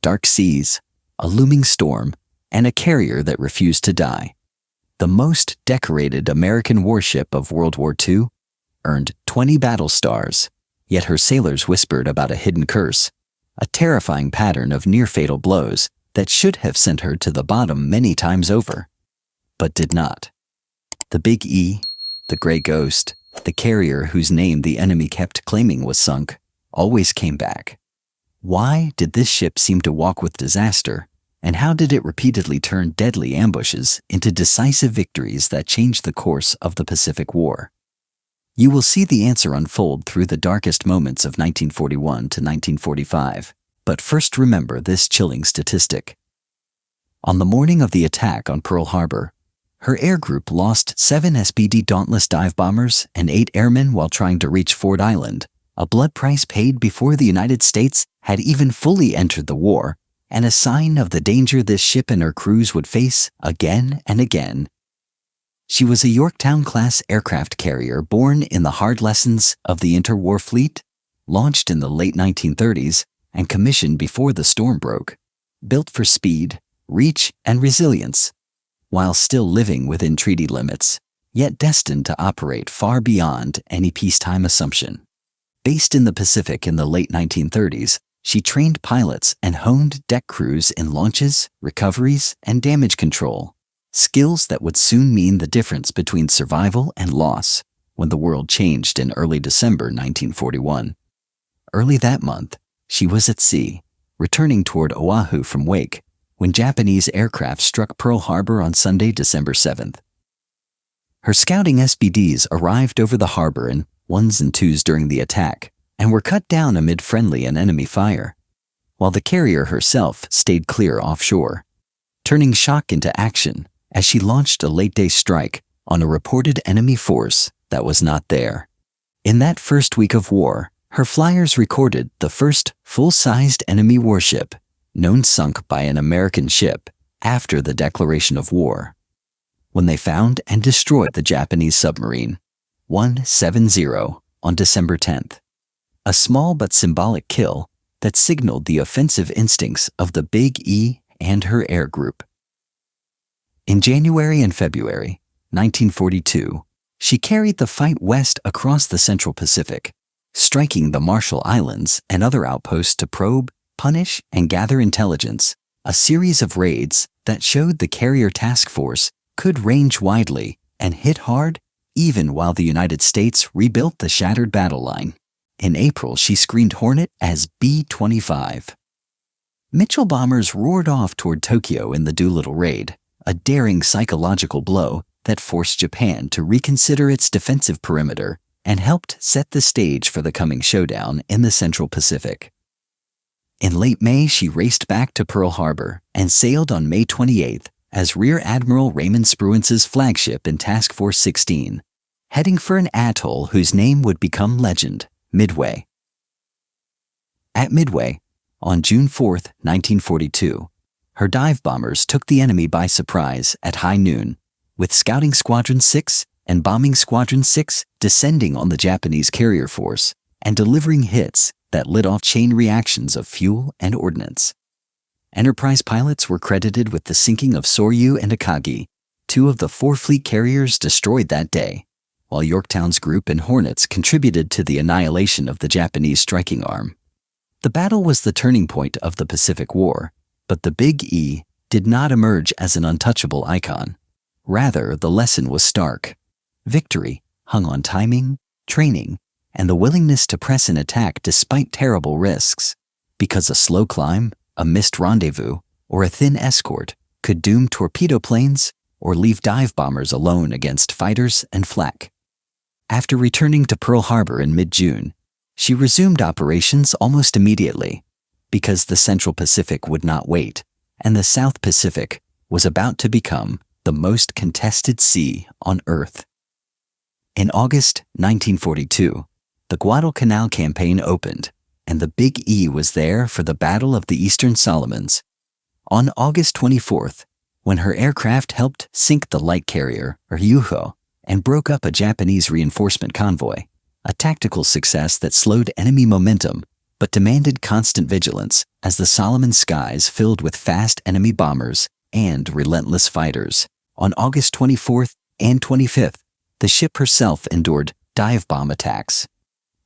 dark seas, a looming storm, and a carrier that refused to die. The most decorated American warship of World War II earned 20 battle stars, yet her sailors whispered about a hidden curse, a terrifying pattern of near-fatal blows that should have sent her to the bottom many times over, but did not. The Big E, the Gray Ghost, the carrier whose name the enemy kept claiming was sunk, always came back. Why did this ship seem to walk with disaster, and how did it repeatedly turn deadly ambushes into decisive victories that changed the course of the Pacific War? You will see the answer unfold through the darkest moments of 1941 to 1945, but first remember this chilling statistic. On the morning of the attack on Pearl Harbor, her air group lost 7 SPD Dauntless dive bombers and 8 airmen while trying to reach Ford Island, a blood price paid before the United States had even fully entered the war, and a sign of the danger this ship and her crews would face again and again. She was a Yorktown-class aircraft carrier born in the hard lessons of the interwar fleet, launched in the late 1930s, and commissioned before the storm broke, built for speed, reach, and resilience, while still living within treaty limits, yet destined to operate far beyond any peacetime assumption. Based in the Pacific in the late 1930s, she trained pilots and honed deck crews in launches, recoveries, and damage control, skills that would soon mean the difference between survival and loss when the world changed in early December 1941. Early that month, she was at sea, returning toward Oahu from Wake, when Japanese aircraft struck Pearl Harbor on Sunday, December 7th. Her scouting SBDs arrived over the harbor in 1s and 2s during the attack and were cut down amid friendly and enemy fire, while the carrier herself stayed clear offshore, turning shock into action as she launched a late-day strike on a reported enemy force that was not there. In that first week of war, her flyers recorded the first full-sized enemy warship known sunk by an American ship after the declaration of war, when they found and destroyed the Japanese submarine 170 on December 10th, a small but symbolic kill that signaled the offensive instincts of the Big E and her air group. In January and February 1942, she carried the fight west across the Central Pacific, striking the Marshall Islands and other outposts to probe, punish, and gather intelligence, a series of raids that showed the carrier task force could range widely and hit hard even while the United States rebuilt the shattered battle line. In April, she screened Hornet as B-25. Mitchell bombers roared off toward Tokyo in the Doolittle raid, a daring psychological blow that forced Japan to reconsider its defensive perimeter and helped set the stage for the coming showdown in the Central Pacific. In late May, she raced back to Pearl Harbor and sailed on May 28th as Rear Admiral Raymond Spruance's flagship in Task Force 16, heading for an atoll whose name would become legend, Midway. At Midway, on June 4, 1942, her dive bombers took the enemy by surprise at high noon, with Scouting Squadron 6 and Bombing Squadron 6 descending on the Japanese carrier force and delivering hits that lit off chain reactions of fuel and ordnance. Enterprise pilots were credited with the sinking of Soryu and Akagi, 2 of the 4 fleet carriers destroyed that day, while Yorktown's group and Hornets contributed to the annihilation of the Japanese striking arm. The battle was the turning point of the Pacific War, but the Big E did not emerge as an untouchable icon. Rather, the lesson was stark. Victory hung on timing, training, and the willingness to press an attack despite terrible risks, because a slow climb, a missed rendezvous, or a thin escort could doom torpedo planes or leave dive bombers alone against fighters and flak. After returning to Pearl Harbor in mid-June, she resumed operations almost immediately, because the Central Pacific would not wait, and the South Pacific was about to become the most contested sea on Earth. In August 1942, the Guadalcanal campaign opened, and the Big E was there for the Battle of the Eastern Solomons. On August 24th, when her aircraft helped sink the light carrier, Ryuho, and broke up a Japanese reinforcement convoy, a tactical success that slowed enemy momentum, but demanded constant vigilance as the Solomon skies filled with fast enemy bombers and relentless fighters. On August 24th and 25th, the ship herself endured dive bomb attacks.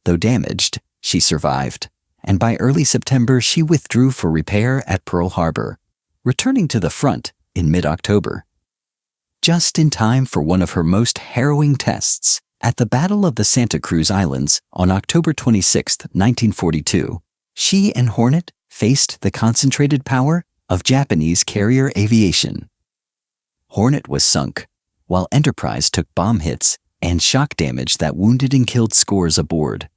Though damaged, she survived, and by early September she withdrew for repair at Pearl Harbor, returning to the front in mid-October. Just in time for one of her most harrowing tests, at the Battle of the Santa Cruz Islands on October 26, 1942, she and Hornet faced the concentrated power of Japanese carrier aviation. Hornet was sunk, while Enterprise took bomb hits and shock damage that wounded and killed scores aboard.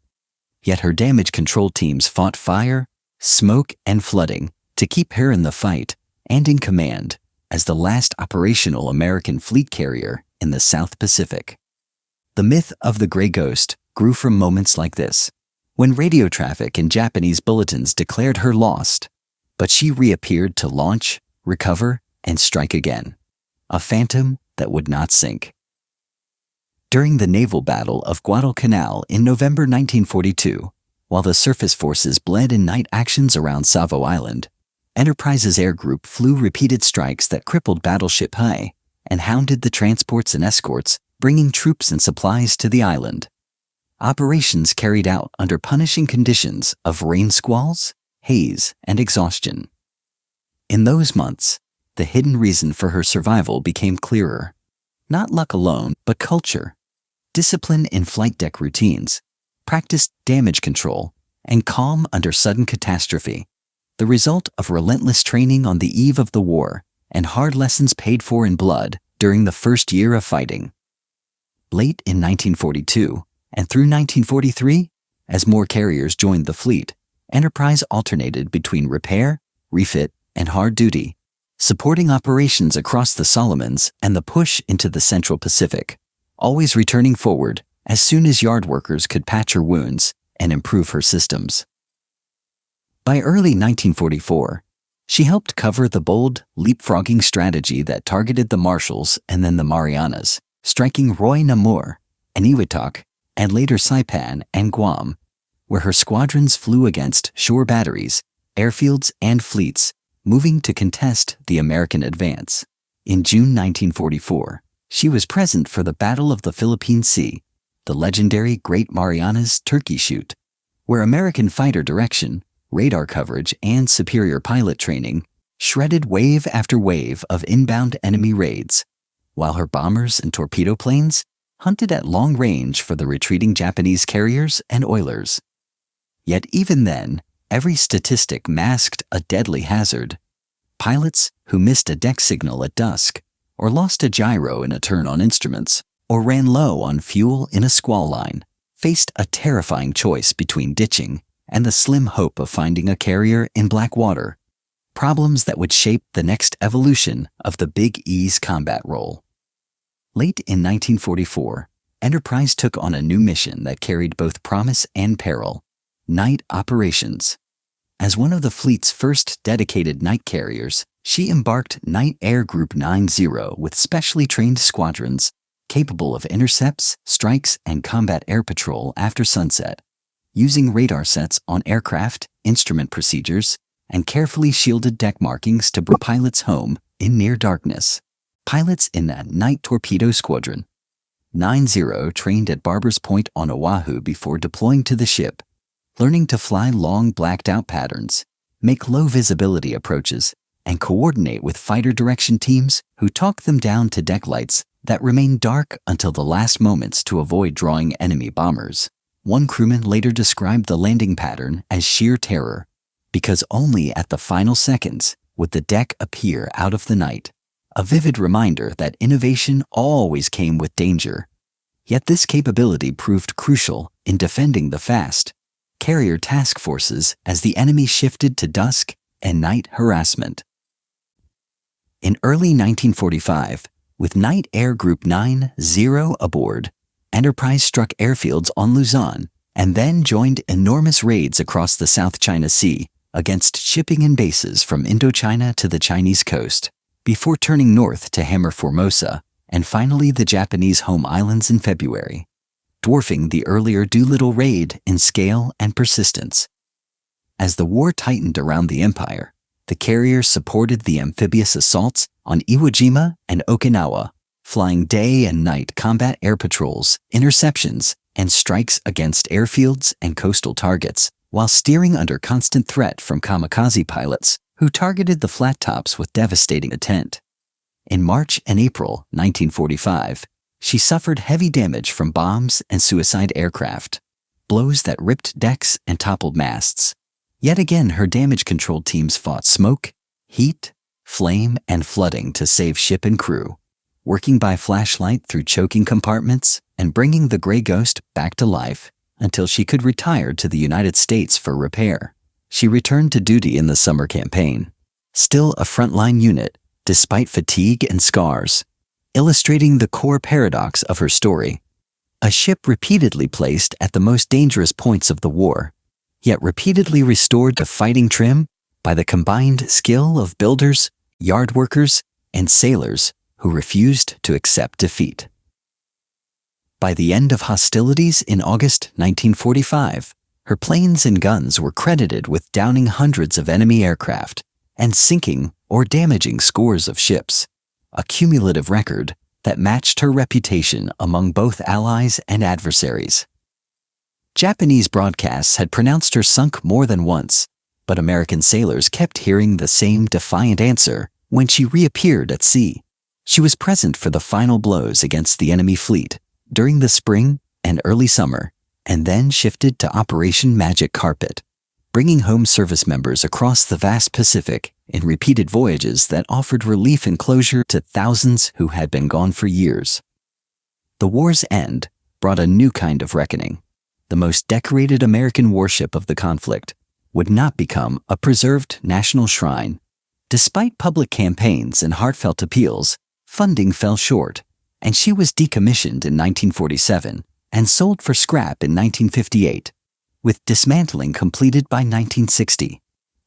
Yet her damage control teams fought fire, smoke, and flooding to keep her in the fight and in command as the last operational American fleet carrier in the South Pacific. The myth of the Gray Ghost grew from moments like this, when radio traffic and Japanese bulletins declared her lost, but she reappeared to launch, recover, and strike again, a phantom that would not sink. During the naval battle of Guadalcanal in November 1942, while the surface forces bled in night actions around Savo Island, Enterprise's air group flew repeated strikes that crippled Battleship High and hounded the transports and escorts bringing troops and supplies to the island. Operations carried out under punishing conditions of rain squalls, haze, and exhaustion. In those months, the hidden reason for her survival became clearer. Not luck alone, but culture. Discipline in flight deck routines, practiced damage control, and calm under sudden catastrophe. The result of relentless training on the eve of the war and hard lessons paid for in blood during the first year of fighting. Late in 1942 and through 1943, as more carriers joined the fleet, Enterprise alternated between repair, refit, and hard duty, supporting operations across the Solomons and the push into the Central Pacific, always returning forward as soon as yard workers could patch her wounds and improve her systems. By early 1944, she helped cover the bold, leapfrogging strategy that targeted the Marshalls and then the Marianas, striking Roy Namur, Eniwetok, and later Saipan and Guam, where her squadrons flew against shore batteries, airfields, and fleets, moving to contest the American advance. In June 1944, she was present for the Battle of the Philippine Sea, the legendary Great Marianas Turkey Shoot, where American fighter direction, radar coverage, and superior pilot training shredded wave after wave of inbound enemy raids, while her bombers and torpedo planes hunted at long range for the retreating Japanese carriers and oilers. Yet even then, every statistic masked a deadly hazard. Pilots who missed a deck signal at dusk, or lost a gyro in a turn on instruments, or ran low on fuel in a squall line, faced a terrifying choice between ditching and the slim hope of finding a carrier in black water, problems that would shape the next evolution of the Big E's combat role. Late in 1944, Enterprise took on a new mission that carried both promise and peril: night operations. As one of the fleet's first dedicated night carriers, she embarked Night Air Group 90 with specially trained squadrons capable of intercepts, strikes, and combat air patrol after sunset, using radar sets on aircraft, instrument procedures, and carefully shielded deck markings to bring pilots home in near darkness. Pilots in that Night Torpedo Squadron 90 trained at Barber's Point on Oahu before deploying to the ship, learning to fly long blacked-out patterns, make low-visibility approaches, and coordinate with fighter direction teams who talk them down to deck lights that remain dark until the last moments to avoid drawing enemy bombers. One crewman later described the landing pattern as sheer terror, because only at the final seconds would the deck appear out of the night, a vivid reminder that innovation always came with danger. Yet this capability proved crucial in defending the fast carrier task forces as the enemy shifted to dusk and night harassment. In early 1945, with Night Air Group 90 aboard, Enterprise struck airfields on Luzon and then joined enormous raids across the South China Sea against shipping and bases from Indochina to the Chinese coast, before turning north to hammer Formosa and finally the Japanese home islands in February, dwarfing the earlier Doolittle raid in scale and persistence. As the war tightened around the empire, the carrier supported the amphibious assaults on Iwo Jima and Okinawa, flying day and night combat air patrols, interceptions, and strikes against airfields and coastal targets, while steering under constant threat from kamikaze pilots who targeted the flat tops with devastating intent. In March and April 1945, she suffered heavy damage from bombs and suicide aircraft, blows that ripped decks and toppled masts. Yet again, her damage control teams fought smoke, heat, flame, and flooding to save ship and crew, working by flashlight through choking compartments and bringing the Gray Ghost back to life until she could retire to the United States for repair. She returned to duty in the summer campaign, still a frontline unit despite fatigue and scars, illustrating the core paradox of her story. A ship repeatedly placed at the most dangerous points of the war, yet repeatedly restored to fighting trim by the combined skill of builders, yard workers, and sailors who refused to accept defeat. By the end of hostilities in August 1945, her planes and guns were credited with downing hundreds of enemy aircraft and sinking or damaging scores of ships, a cumulative record that matched her reputation among both allies and adversaries. Japanese broadcasts had pronounced her sunk more than once, but American sailors kept hearing the same defiant answer when she reappeared at sea. She was present for the final blows against the enemy fleet during the spring and early summer, and then shifted to Operation Magic Carpet, bringing home service members across the vast Pacific in repeated voyages that offered relief and closure to thousands who had been gone for years. The war's end brought a new kind of reckoning. The most decorated American warship of the conflict would not become a preserved national shrine. Despite public campaigns and heartfelt appeals, funding fell short, and she was decommissioned in 1947 and sold for scrap in 1958, with dismantling completed by 1960.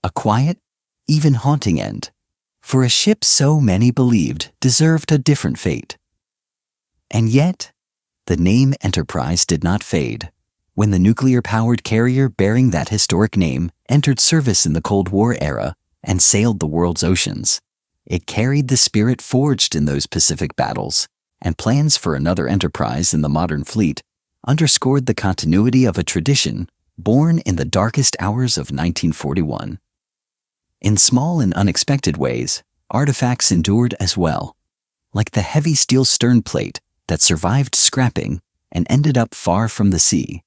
A quiet, even haunting end, for a ship so many believed deserved a different fate. And yet, the name Enterprise did not fade. When the nuclear-powered carrier bearing that historic name entered service in the Cold War era and sailed the world's oceans, it carried the spirit forged in those Pacific battles, and plans for another Enterprise in the modern fleet underscored the continuity of a tradition born in the darkest hours of 1941. In small and unexpected ways, artifacts endured as well, like the heavy steel stern plate that survived scrapping and ended up far from the sea,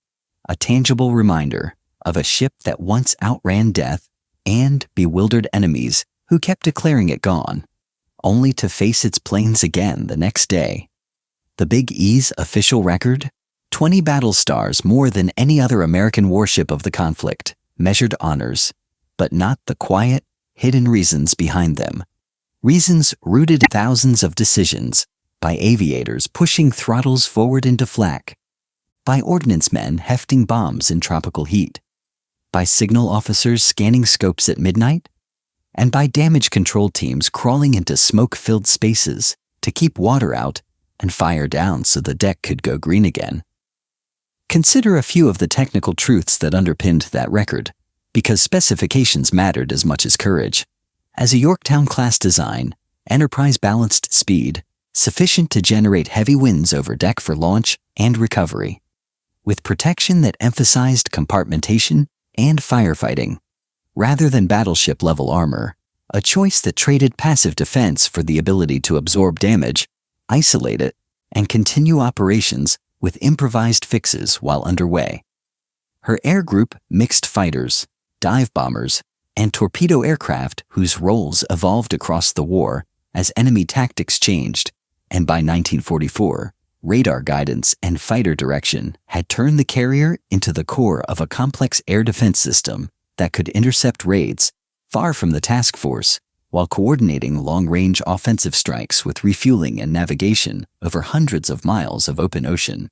a tangible reminder of a ship that once outran death and bewildered enemies who kept declaring it gone, only to face its planes again the next day. The Big E's official record? 20 battle stars, more than any other American warship of the conflict, measured honors, but not the quiet, hidden reasons behind them. Reasons rooted in thousands of decisions, by aviators pushing throttles forward into flak, by ordnance men hefting bombs in tropical heat, by signal officers scanning scopes at midnight, and by damage control teams crawling into smoke-filled spaces to keep water out and fire down so the deck could go green again. Consider a few of the technical truths that underpinned that record, because specifications mattered as much as courage. As a Yorktown-class design, Enterprise balanced speed, sufficient to generate heavy winds over deck for launch and recovery, with protection that emphasized compartmentation and firefighting, rather than battleship-level armor, a choice that traded passive defense for the ability to absorb damage, isolate it, and continue operations with improvised fixes while underway. Her air group mixed fighters, dive bombers, and torpedo aircraft whose roles evolved across the war as enemy tactics changed, and by 1944, radar guidance and fighter direction had turned the carrier into the core of a complex air defense system that could intercept raids far from the task force while coordinating long-range offensive strikes with refueling and navigation over hundreds of miles of open ocean.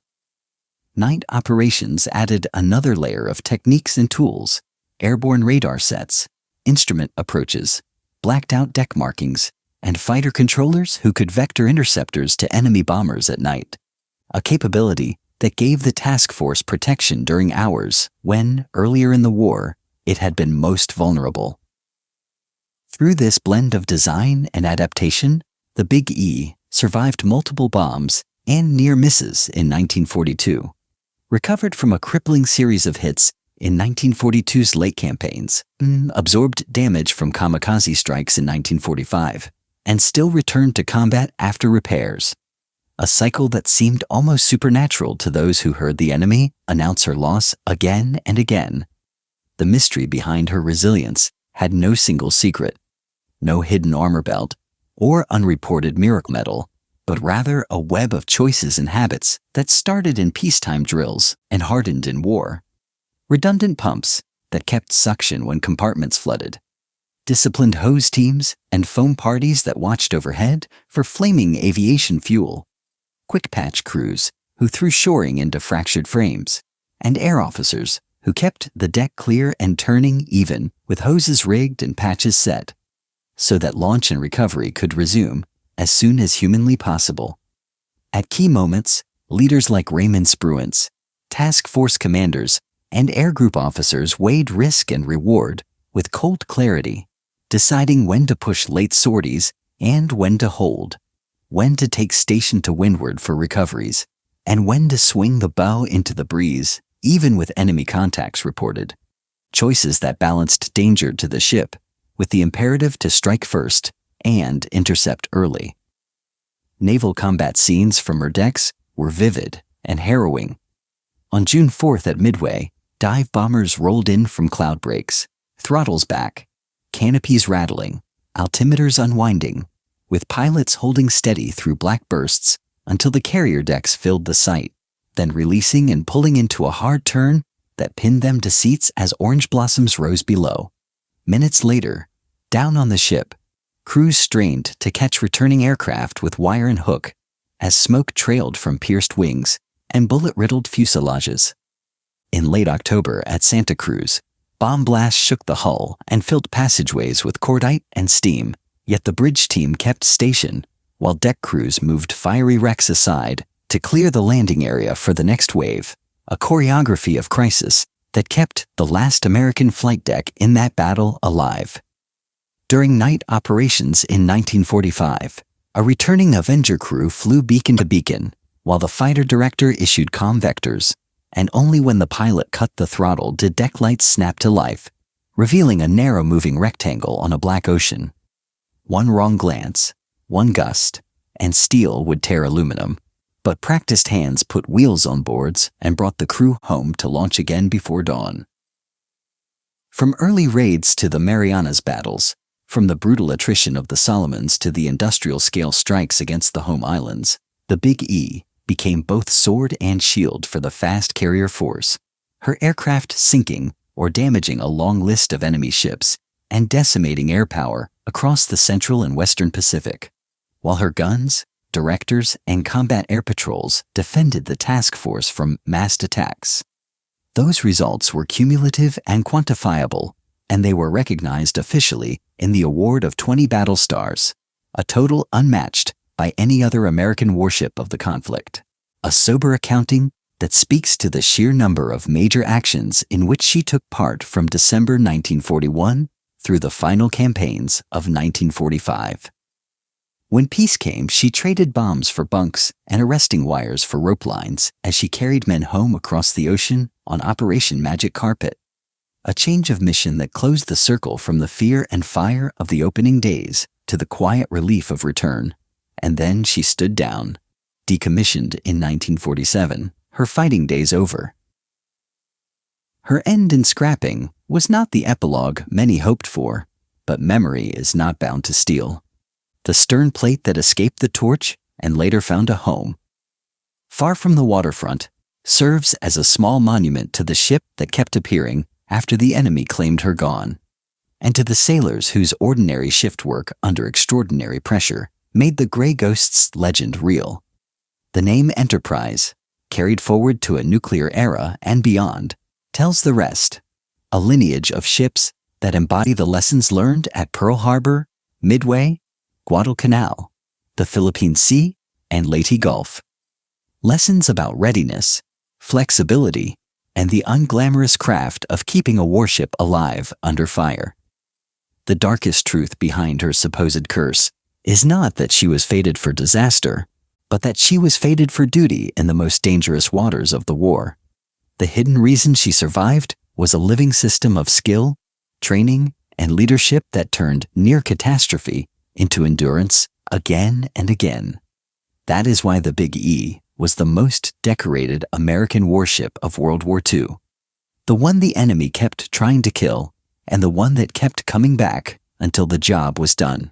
Night operations added another layer of techniques and tools: airborne radar sets, instrument approaches, blacked-out deck markings, and fighter controllers who could vector interceptors to enemy bombers at night, a capability that gave the task force protection during hours when, earlier in the war, it had been most vulnerable. Through this blend of design and adaptation, the Big E survived multiple bombs and near misses in 1942, recovered from a crippling series of hits in 1942's late campaigns, absorbed damage from kamikaze strikes in 1945, and still returned to combat after repairs. A cycle that seemed almost supernatural to those who heard the enemy announce her loss again and again. The mystery behind her resilience had no single secret, no hidden armor belt, or unreported miracle medal, but rather a web of choices and habits that started in peacetime drills and hardened in war. Redundant pumps that kept suction when compartments flooded, disciplined hose teams and foam parties that watched overhead for flaming aviation fuel, quick patch crews who threw shoring into fractured frames, and air officers who kept the deck clear and turning even with hoses rigged and patches set, so that launch and recovery could resume as soon as humanly possible. At key moments, leaders like Raymond Spruance, task force commanders, and air group officers weighed risk and reward with cold clarity, deciding when to push late sorties and when to hold, when to take station to windward for recoveries, and when to swing the bow into the breeze, even with enemy contacts reported. Choices that balanced danger to the ship with the imperative to strike first and intercept early. Naval combat scenes from her decks were vivid and harrowing. On June 4th at Midway, dive bombers rolled in from cloud breaks, throttles back, canopies rattling, altimeters unwinding, with pilots holding steady through black bursts until the carrier decks filled the sight, then releasing and pulling into a hard turn that pinned them to seats as orange blossoms rose below. Minutes later, down on the ship, crews strained to catch returning aircraft with wire and hook as smoke trailed from pierced wings and bullet-riddled fuselages. In late October at Santa Cruz, bomb blasts shook the hull and filled passageways with cordite and steam, yet the bridge team kept station while deck crews moved fiery wrecks aside to clear the landing area for the next wave, a choreography of crisis that kept the last American flight deck in that battle alive. During night operations in 1945, a returning Avenger crew flew beacon to beacon, while the fighter director issued comm vectors, and only when the pilot cut the throttle did deck lights snap to life, revealing a narrow moving rectangle on a black ocean. One wrong glance, one gust, and steel would tear aluminum, but practiced hands put wheels on boards and brought the crew home to launch again before dawn. From early raids to the Marianas battles, from the brutal attrition of the Solomons to the industrial-scale strikes against the home islands, the Big E became both sword and shield for the fast carrier force, her aircraft sinking or damaging a long list of enemy ships and decimating air power across the Central and Western Pacific, while her guns, directors, and combat air patrols defended the task force from massed attacks. Those results were cumulative and quantifiable, and they were recognized officially in the award of 20 battle stars, a total unmatched by any other American warship of the conflict. A sober accounting that speaks to the sheer number of major actions in which she took part from December 1941 through the final campaigns of 1945. When peace came, she traded bombs for bunks and arresting wires for rope lines as she carried men home across the ocean on Operation Magic Carpet, a change of mission that closed the circle from the fear and fire of the opening days to the quiet relief of return. And then she stood down, decommissioned in 1947, her fighting days over. Her end in scrapping was not the epilogue many hoped for, but memory is not bound to steel. The stern plate that escaped the torch and later found a home, far from the waterfront, serves as a small monument to the ship that kept appearing after the enemy claimed her gone, and to the sailors whose ordinary shift work under extraordinary pressure made the Gray Ghost's legend real. The name Enterprise, carried forward to a nuclear era and beyond, tells the rest, a lineage of ships that embody the lessons learned at Pearl Harbor, Midway, Guadalcanal, the Philippine Sea, and Leyte Gulf. Lessons about readiness, flexibility, and the unglamorous craft of keeping a warship alive under fire. The darkest truth behind her supposed curse is not that she was fated for disaster, but that she was fated for duty in the most dangerous waters of the war. The hidden reason she survived was a living system of skill, training, and leadership that turned near catastrophe into endurance again and again. That is why the Big E was the most decorated American warship of World War II. The one the enemy kept trying to kill, and the one that kept coming back until the job was done.